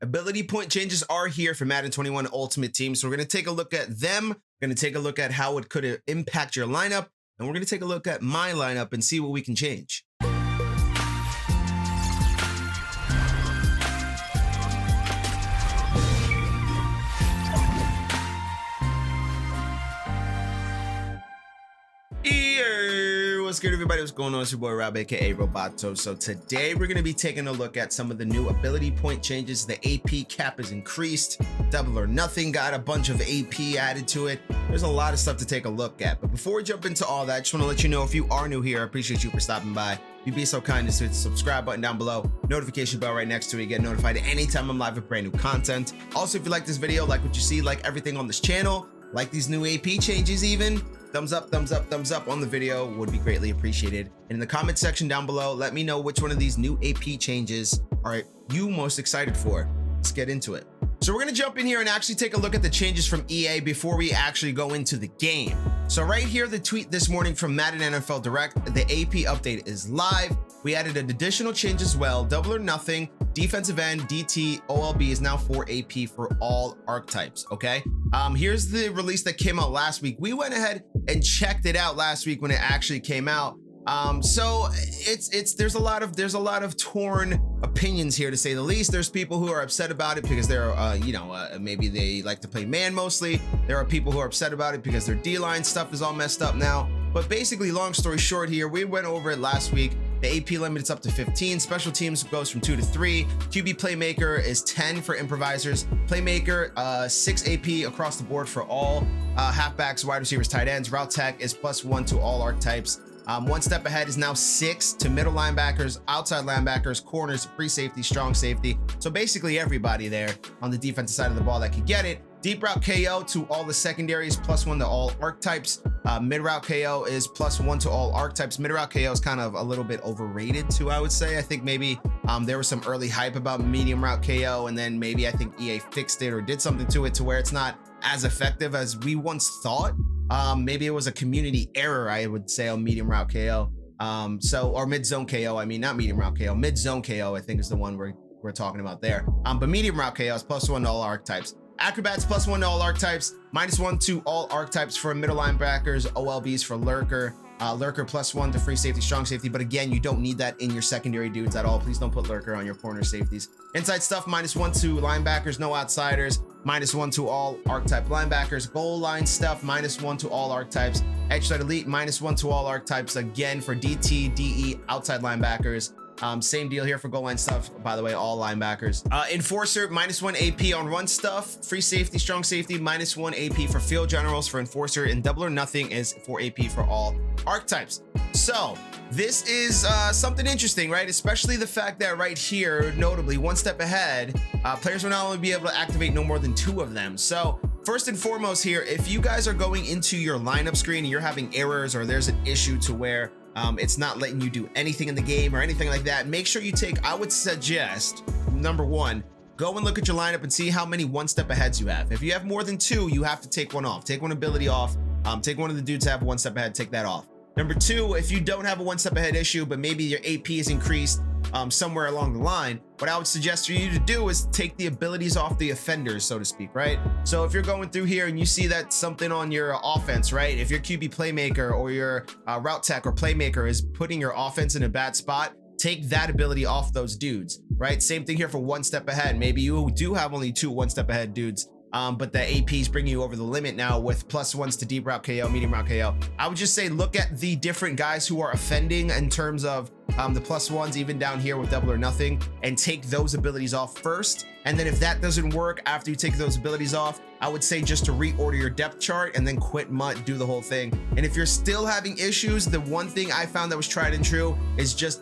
ability point changes are here for Madden 21 Ultimate Team. So we're going to take a look at them. We're going to take a look at how it could impact your lineup. And we're going to take a look at my lineup and see what we can change. What's good, everybody? What's going on? It's your boy Rob, aka Roboto. So today we're going to be taking a look at some of the new ability point changes. The AP cap is increased. Double or nothing got a bunch of AP added to it. There's a lot of stuff to take a look at. But before we jump into all that, I just want to let you know, if you are new here, I appreciate you for stopping by. If you'd be so kind as to hit the subscribe button down below, notification bell right next to it, get notified anytime I'm live with brand new content. Also, if you like this video, like what you see, like everything on this channel, like these new AP changes even, thumbs up on the video would be greatly appreciated. And in the comment section down below, let me know which one of these new AP changes are you most excited for. Let's get into it. So we're gonna jump in here and actually take a look at the changes from EA before we actually go into the game. So right here, the tweet this morning from Madden NFL Direct, the AP update is live. We added an additional change as well. Double or nothing, defensive end, DT, OLB is now 4 AP for all archetypes, okay? Here's the release that came out last week. We went ahead and checked it out last week when it actually came out. So there's a lot of torn opinions here, to say the least. There's people who are upset about it because they're maybe they like to play man mostly. There are people who are upset about it because their D-line stuff is all messed up now. But basically, long story short here, we went over it last week. The AP limit is up to 15. Special teams goes from 2 to 3. QB playmaker is 10 for improvisers. Playmaker, 6 AP across the board for all halfbacks, wide receivers, tight ends. Route tech is +1 to all archetypes. One step ahead is now 6 to middle linebackers, outside linebackers, corners, free safety, strong safety. So basically everybody there on the defensive side of the ball that could get it. Deep route KO to all the secondaries, +1 to all archetypes. Mid route KO is +1 to all archetypes. Mid route KO is kind of a little bit overrated too, I would say. I think maybe there was some early hype about medium route KO, and then maybe I think EA fixed it or did something to it to where it's not as effective as we once thought. Maybe it was a community error, I would say, on medium route KO. Or mid zone KO. I mean, not medium route KO, mid zone KO, I think is the one we're talking about there. But medium route KO is +1 to all archetypes. Acrobats +1 to all archetypes, -1 to all archetypes for middle linebackers, OLBs for lurker. Lurker +1 to free safety, strong safety. But again, you don't need that in your secondary dudes at all. Please don't put lurker on your corner safeties. Inside stuff, -1 to linebackers, no outsiders. -1 to all archetype linebackers. Goal line stuff, -1 to all archetypes. Edge side elite, -1 to all archetypes. Again, for DT, DE, outside linebackers. Same deal here for goal line stuff, by the way, all linebackers. Enforcer, -1 AP on run stuff. Free safety, strong safety, -1 AP for field generals for enforcer, and double or nothing is 4 AP for all archetypes. So this is something interesting, right? Especially the fact that right here, notably, one step ahead, players will not only be able to activate no more than 2 of them. So first and foremost here, if you guys are going into your lineup screen and you're having errors, or there's an issue to where it's not letting you do anything in the game or anything like that, make sure you take, I would suggest, number 1, go and look at your lineup and see how many one step aheads you have. If you have more than 2, you have to take one off. Take one ability off. Take one of the dudes that have one step ahead, take that off. Number 2, if you don't have a one step ahead issue, but maybe your AP is increased somewhere along the line, what I would suggest for you to do is take the abilities off the offenders, so to speak, right? So if you're going through here and you see that something on your offense, right? If your QB playmaker or your route tech or playmaker is putting your offense in a bad spot, take that ability off those dudes, right? Same thing here for one step ahead. Maybe you do have only 2 one step ahead dudes, but the APs bring you over the limit now with +1s to deep route KO, medium route KO. I would just say look at the different guys who are offending in terms of the +1s, even down here with double or nothing, and take those abilities off first. And then if that doesn't work after you take those abilities off, I would say just to reorder your depth chart and then quit MUT, do the whole thing. And if you're still having issues, the one thing I found that was tried and true is just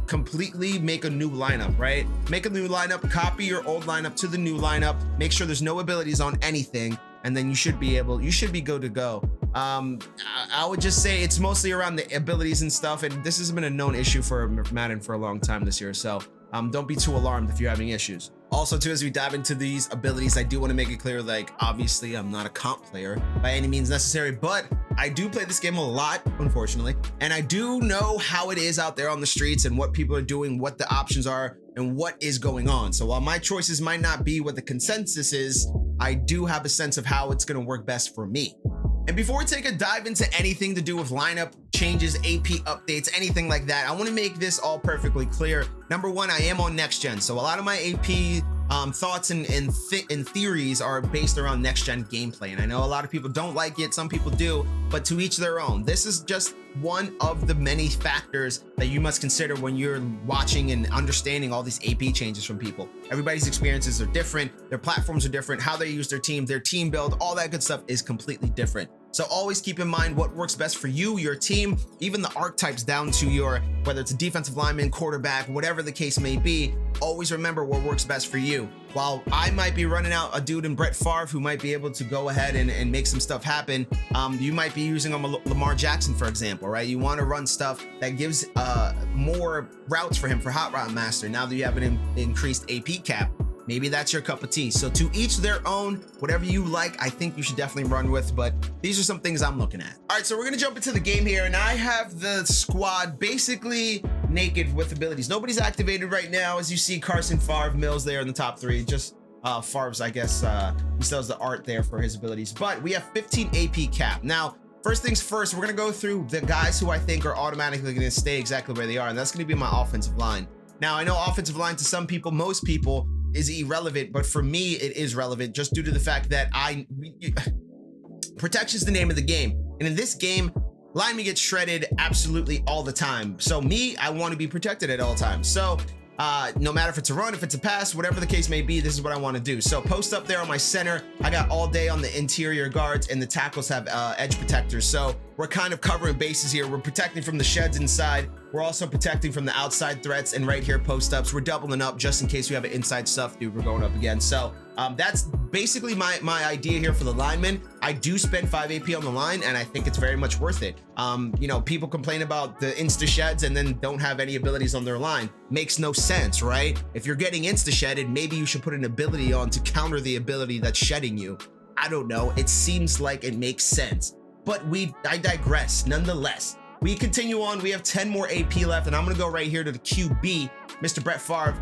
completely make a new lineup, right? Make a new lineup, copy your old lineup to the new lineup, make sure there's no abilities on anything, and then you should be good to go. I would just say it's mostly around the abilities and stuff, and this has been a known issue for Madden for a long time this year, so don't be too alarmed if you're having issues. Also, too, as we dive into these abilities, I do want to make it clear, like, obviously I'm not a comp player by any means necessary, but I do play this game a lot, unfortunately, and I do know how it is out there on the streets and what people are doing, what the options are, and what is going on. So while my choices might not be what the consensus is, I do have a sense of how it's going to work best for me. And before we take a dive into anything to do with lineup changes, AP updates, anything like that, I want to make this all perfectly clear. Number one, I am on next gen. So a lot of my AP thoughts and theories are based around next gen gameplay. And I know a lot of people don't like it. Some people do, but to each their own. This is just one of the many factors that you must consider when you're watching and understanding all these AP changes from people. Everybody's experiences are different. Their platforms are different. How they use their team build, all that good stuff is completely different. So always keep in mind what works best for you, your team, even the archetypes down to your, whether it's a defensive lineman, quarterback, whatever the case may be, always remember what works best for you. While I might be running out a dude in Brett Favre who might be able to go ahead and make some stuff happen, you might be using Lamar Jackson, for example, right? You want to run stuff that gives more routes for him for Hot Route Master. Now that you have an increased AP cap, maybe that's your cup of tea. So to each their own, whatever you like, I think you should definitely run with, but these are some things I'm looking at. All right, so we're gonna jump into the game here, and I have the squad basically naked with abilities. Nobody's activated right now. As you see, Carson, Favre, Mills there in the top three. Just Favre's, I guess, he still has the art there for his abilities, but we have 15 AP cap. Now, first things first, we're gonna go through the guys who I think are automatically gonna stay exactly where they are, and that's gonna be my offensive line. Now, I know offensive line to some people, most people, is irrelevant, but for me, it is relevant just due to the fact that protection is the name of the game. And in this game, linemen get shredded absolutely all the time. So me, I want to be protected at all times. So no matter if it's a run, if it's a pass, whatever the case may be, this is what I want to do. So post up there on my center. I got all day on the interior guards, and the tackles have edge protectors. So we're kind of covering bases here. We're protecting from the sheds inside. We're also protecting from the outside threats, and right here, post ups. We're doubling up just in case we have an inside stuff dude we're going up against. So that's basically my idea here for the linemen. I do spend 5 AP on the line, and I think it's very much worth it. You know, people complain about the insta sheds and then don't have any abilities on their line. Makes no sense, right? If you're getting insta shedded, maybe you should put an ability on to counter the ability that's shedding you. I don't know. It seems like it makes sense, but I digress nonetheless. We continue on. We have 10 more AP left, and I'm going to go right here to the QB, Mr. Brett Favre.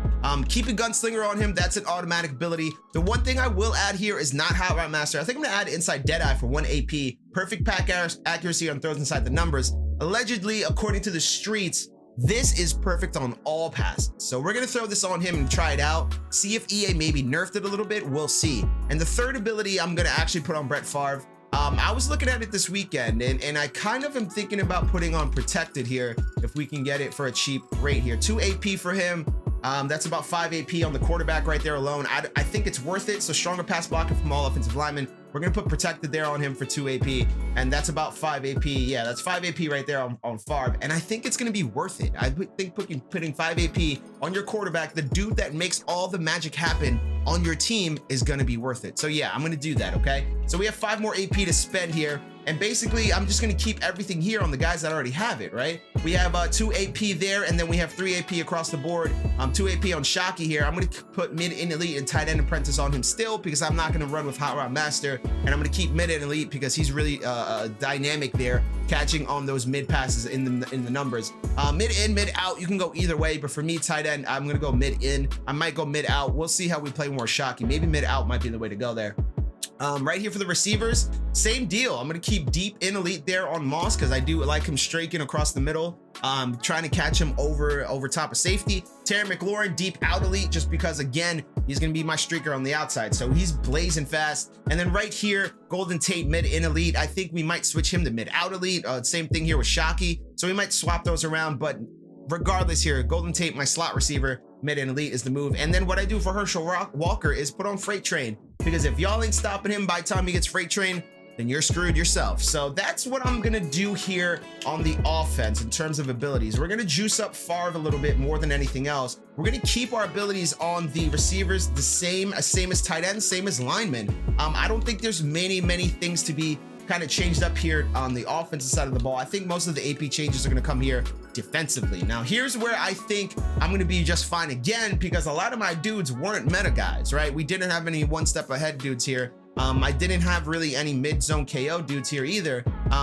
Keep a gunslinger on him. That's an automatic ability. The one thing I will add here is not Hot Route Master. I think I'm going to add Inside Deadeye for 1 AP. Perfect pack accuracy on throws inside the numbers. Allegedly, according to the streets, this is perfect on all passes. So we're going to throw this on him and try it out. See if EA maybe nerfed it a little bit. We'll see. And the third ability I'm going to actually put on Brett Favre. I was looking at it this weekend, and I kind of am thinking about putting on Protected here if we can get it for a cheap rate here. 2 AP for him. That's about 5 AP on the quarterback right there alone. I think it's worth it. So stronger pass blocking from all offensive linemen. We're going to put Protected there on him for 2 AP, and that's about 5 AP. Yeah, that's 5 AP right there on Favre, and I think it's going to be worth it. I think putting 5 AP on your quarterback, the dude that makes all the magic happen on your team, is going to be worth it. So yeah, I'm going to do that, okay? So we have 5 more AP to spend here, and basically I'm just going to keep everything here on the guys that already have it, right? We have 2 AP there, and then we have 3 AP across the board. 2 AP on Shockey here. I'm going to put mid and elite and tight end apprentice on him still, because I'm not going to run with Hot Route Master, and I'm going to keep mid and elite because he's really dynamic there, catching on those mid passes in the numbers. Mid in, mid out, you can go either way, but for me, tight end, I'm going to go mid in. I might go mid out. We'll see how we play more Shockey. Maybe mid out might be the way to go there. Right here for the receivers, same deal. I'm going to keep deep in elite there on Moss because I do like him streaking across the middle, trying to catch him over top of safety. Terry McLaurin deep out elite just because, again, he's going to be my streaker on the outside. So he's blazing fast. And then right here, Golden Tate mid in elite. I think we might switch him to mid out elite. Same thing here with Shockey. So we might swap those around, but regardless here, Golden Tate, my slot receiver, mid and elite is the move. And then what I do for Herschel Walker is put on Freight Train, because if y'all ain't stopping him by the time he gets Freight Train, then you're screwed yourself. So that's what I'm gonna do here on the offense in terms of abilities. We're gonna juice up Favre a little bit more than anything else. We're gonna keep our abilities on the receivers the same as tight ends, same as linemen. I don't think there's many things to be kind of changed up here on the offensive side of the ball. I think most of the AP changes are going to come here defensively. Now, here's where I think I'm going to be just fine again, because a lot of my dudes weren't meta guys, right? We didn't have any one step ahead dudes here. I didn't have really any mid-zone KO dudes here either.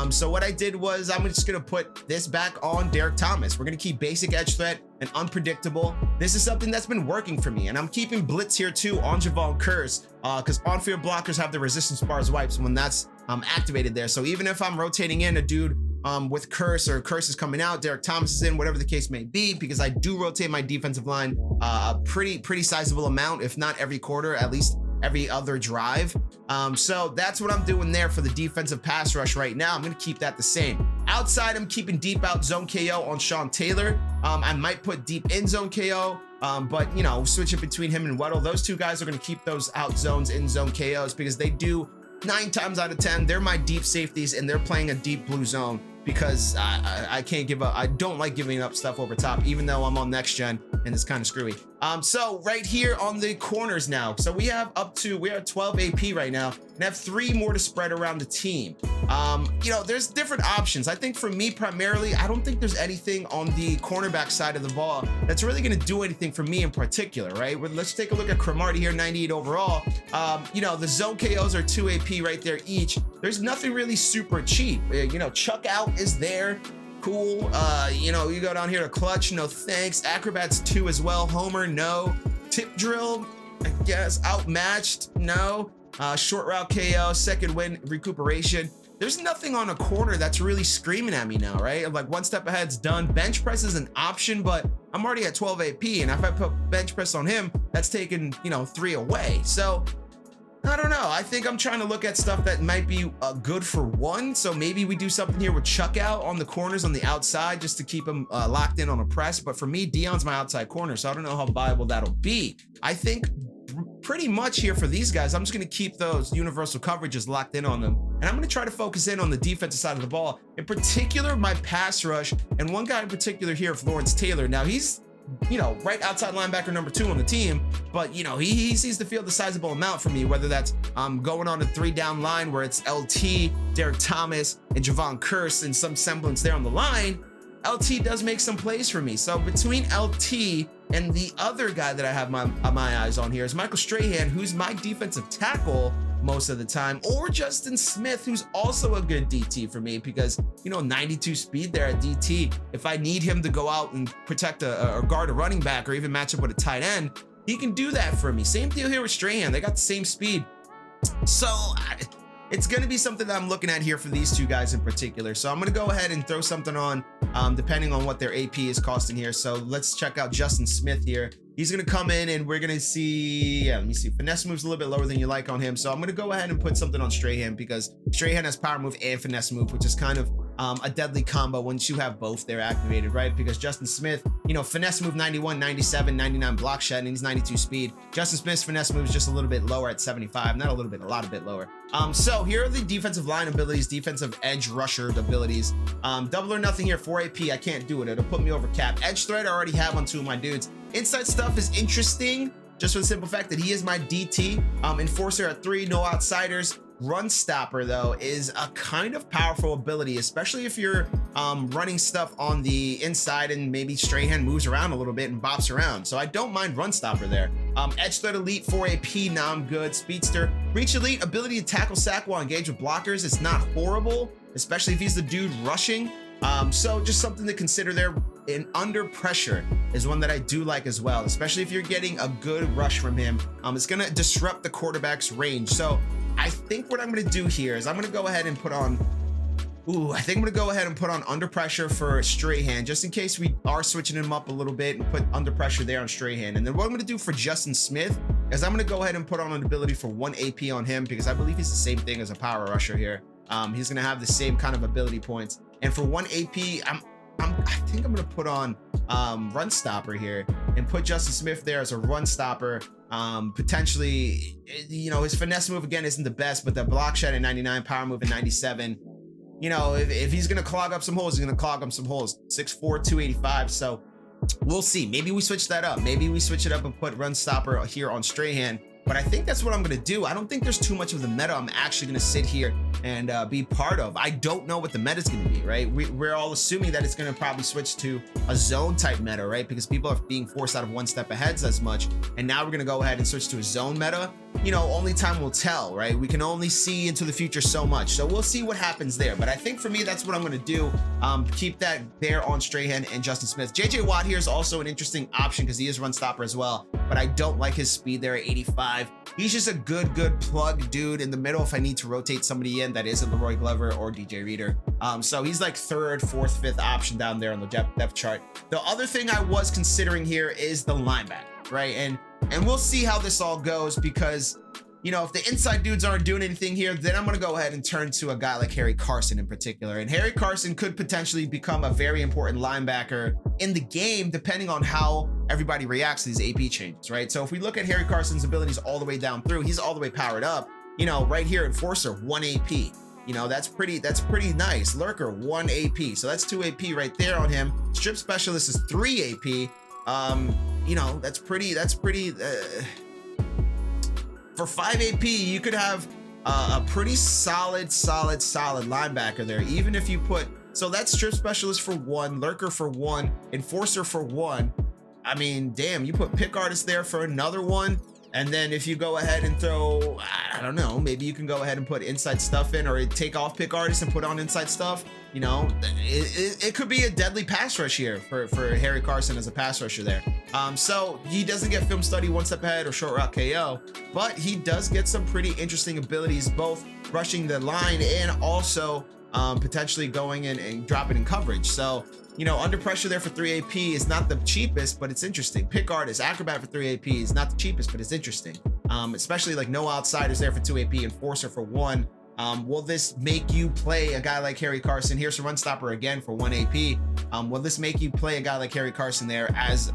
So what I did was I'm just gonna put this back on Derek Thomas. We're gonna keep basic edge threat and unpredictable. This is something that's been working for me, and I'm keeping blitz here too on Javon Curse, because on-field blockers have the resistance bars wipes when that's activated there. So even if I'm rotating in a dude with Curse, or Curse is coming out, Derek Thomas is in, whatever the case may be, because I do rotate my defensive line a pretty sizable amount, if not every quarter, at least every other drive. So that's what I'm doing there for the defensive pass rush right now. I'm gonna keep that the same. Outside, I'm keeping deep out zone KO on Sean Taylor. I might put deep in zone KO, but you know, switch it between him and Weddle. Those two guys are gonna keep those out zones in zone KOs, because they do 9 times out of 10, they're my deep safeties, and they're playing a deep blue zone, because I can't give up. I don't like giving up stuff over top, even though I'm on next gen and it's kind of screwy. So right here on the corners now, so we have 12 AP right now, and have 3 more to spread around the team. You know, there's different options. I think for me primarily, I don't think there's anything on the cornerback side of the ball that's really going to do anything for me in particular, right? Well, let's take a look at Cromartie here, 98 overall. You know, the zone KOs are 2 AP right there each. There's nothing really super cheap. You know, Chuck Out is there. Cool. You know, you go down here to Clutch, no thanks. Acrobats 2 as well. Homer, no. Tip Drill, I guess. Outmatched, no. Short route KO, second win recuperation. There's nothing on a corner that's really screaming at me now, right? I'm like, one step ahead's done. Bench press is an option, but I'm already at 12 AP, and if I put bench press on him, that's taking, you know, 3 away. So I don't know. I think I'm trying to look at stuff that might be good for 1. So maybe we do something here with Chuck Out on the corners on the outside, just to keep him locked in on a press. But for me, Dion's my outside corner, so I don't know how viable that'll be. I think pretty much here for these guys, I'm just going to keep those universal coverages locked in on them, and I'm going to try to focus in on the defensive side of the ball, in particular my pass rush, and one guy in particular here, Lawrence Taylor. Now he's, you know, right outside linebacker number 2 on the team, but you know, he sees the field a sizable amount for me, whether that's going on a 3-down line where it's LT, Derek Thomas, and Javon Curse, and some semblance there on the line. LT does make some plays for me. So between LT and the other guy that I have my eyes on here is Michael Strahan, who's my defensive tackle most of the time, or Justin Smith, who's also a good DT for me, because, you know, 92 speed there at DT. If I need him to go out and protect or guard a running back, or even match up with a tight end, he can do that for me. Same deal here with Strahan. They got the same speed. So it's going to be something that I'm looking at here for these 2 guys in particular. So I'm going to go ahead and throw something on, depending on what their AP is costing here. So let's check out Justin Smith here. He's going to come in, and we're going to see, let me see. Finesse move's a little bit lower than you like on him. So I'm going to go ahead and put something on Strahan, because Strahan has power move and finesse move, which is kind of a deadly combo once you have both there activated, right? Because Justin Smith, you know, finesse move 91, 97, 99 block shed, and he's 92 speed. Justin Smith's finesse move is just a little bit lower at 75, not a little bit, a lot bit lower. So here are the defensive line abilities, defensive edge rusher abilities. Double or nothing here, 4 AP, I can't do it. It'll put me over cap. Edge threat I already have on 2 of my dudes. Inside stuff is interesting, just for the simple fact that he is my DT. Enforcer at 3, no outsiders. Run stopper, though, is a kind of powerful ability, especially if you're running stuff on the inside and maybe Strahan moves around a little bit and bops around. So I don't mind run stopper there. Edge threat elite, 4 AP, now I'm good. Speedster, reach elite, ability to tackle sack while engaged with blockers. It's not horrible, especially if he's the dude rushing. So just something to consider there. And under pressure is one that I do like as well, especially if you're getting a good rush from him. It's going to disrupt the quarterback's range. So I think what I'm going to do here is I'm going to go ahead and put on, under pressure for Strahan, just in case we are switching him up a little bit, and put under pressure there on Strahan. And then what I'm going to do for Justin Smith is I'm going to go ahead and put on an ability for 1 AP on him, because I believe he's the same thing as a power rusher here. He's going to have the same kind of ability points. And for 1 AP, I think I'm going to put on run stopper here, and put Justin Smith there as a run stopper. Potentially, you know, his finesse move again isn't the best, but the block shed at 99, power move at 97. You know, if he's going to clog up some holes, he's going to clog up some holes. 6'4", 285. So we'll see. Maybe we switch that up. Maybe we switch it up and put run stopper here on Strahan. but I think that's what I'm going to do. I don't think there's too much of the meta I'm actually going to sit here and be part of. I don't know what the meta is going to be, right? We're all assuming that it's going to probably switch to a zone type meta, right? Because people are being forced out of one step aheads as much. And now we're going to go ahead and switch to a zone meta. You know, only time will tell, right? We can only see into the future so much. So we'll see what happens there. But I think for me, that's what I'm going to do. Keep that there on Strahan and Justin Smith. JJ Watt here is also an interesting option because he is run stopper as well. But I don't like his speed there at 85. He's just a good plug dude in the middle if I need to rotate somebody in that isn't Leroy Glover or DJ Reader. So he's like third, fourth, fifth option down there on the depth chart. The other thing I was considering here is the linebacker, right? And we'll see how this all goes because, you know, if the inside dudes aren't doing anything here, then I'm going to go ahead and turn to a guy like Harry Carson in particular. And Harry Carson could potentially become a very important linebacker in the game, depending on how everybody reacts to these AP changes, right? So if we look at Harry Carson's abilities all the way down through, he's all the way powered up, you know, right here, Enforcer, 1 AP. You know, that's pretty nice. Lurker, 1 AP. So that's 2 AP right there on him. Strip Specialist is 3 AP. You know, that's pretty, for 5 AP, you could have a pretty solid linebacker there, even if you put, so that's Strip Specialist for 1, Lurker for 1, Enforcer for 1. I mean, damn, you put Pick Artist there for another 1. And then if you go ahead and throw, I don't know, maybe you can go ahead and put inside stuff in, or take off Pick Artist and put on inside stuff. You know, it could be a deadly pass rush here for Harry Carson as a pass rusher there. So he doesn't get film study, 1 step ahead, or short route KO, but he does get some pretty interesting abilities, both rushing the line and also potentially going in and dropping in coverage. So, you know, under pressure there for 3 AP is not the cheapest, but it's interesting. Pick Artist, Acrobat for 3 AP is not the cheapest, but it's interesting. Especially like no outsiders there for 2 AP, Enforcer for 1. Will this make you play a guy like Harry Carson? Here's a run stopper again for 1 AP. Will this make you play a guy like Harry Carson there as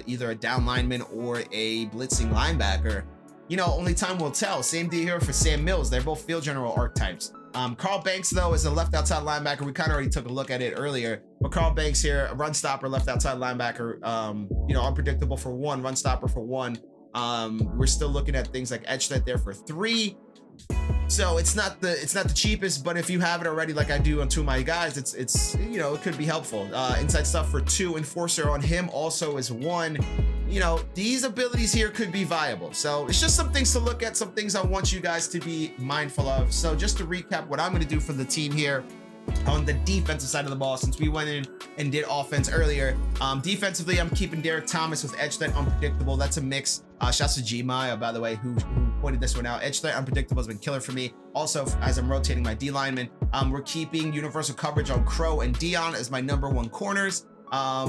either a down lineman or a blitzing linebacker? You know, only time will tell. Same deal here for Sam Mills. They're both field general archetypes. Carl Banks, though, is a left outside linebacker. We kind of already took a look at it earlier. But Carl Banks here, a run stopper, left outside linebacker, you know, unpredictable for 1, run stopper for 1. We're still looking at things like edge threat there for 3. So it's not the cheapest, but if you have it already, like I do on 2 of my guys, it's you know, it could be helpful. Inside stuff for 2, Enforcer on him also is 1. You know, these abilities here could be viable. So it's just some things to look at, some things I want you guys to be mindful of. So just to recap what I'm going to do for the team here on the defensive side of the ball, since we went in and did offense earlier. Defensively, I'm keeping Derek Thomas with edge threat unpredictable. That's a mix. Shouts to G Maya, by the way, who pointed this one out. Edge threat unpredictable has been killer for me. Also, as I'm rotating my D linemen, we're keeping universal coverage on Crow and Dion as my #1 corners.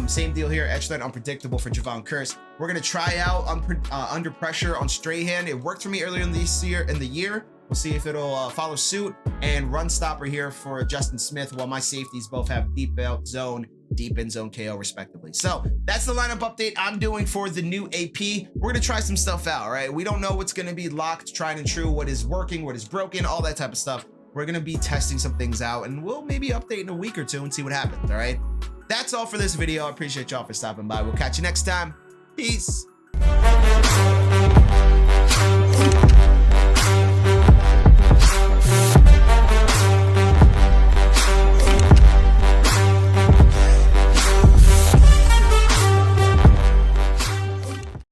Same deal here, edge threat unpredictable for Javon Curse. We're gonna try out under pressure on Strahan. It worked for me earlier in the year. We'll see if it'll follow suit. And run stopper here for Justin Smith, while my safeties both have deep out zone, deep in zone KO respectively. So that's the lineup update I'm doing for the new AP. We're gonna try some stuff out, right? We don't know what's gonna be locked, tried and true, what is working, what is broken, all that type of stuff. We're gonna be testing some things out, and we'll maybe update in a week or 2 and see what happens, all right? That's all for this video. I appreciate y'all for stopping by. We'll catch you next time. Peace.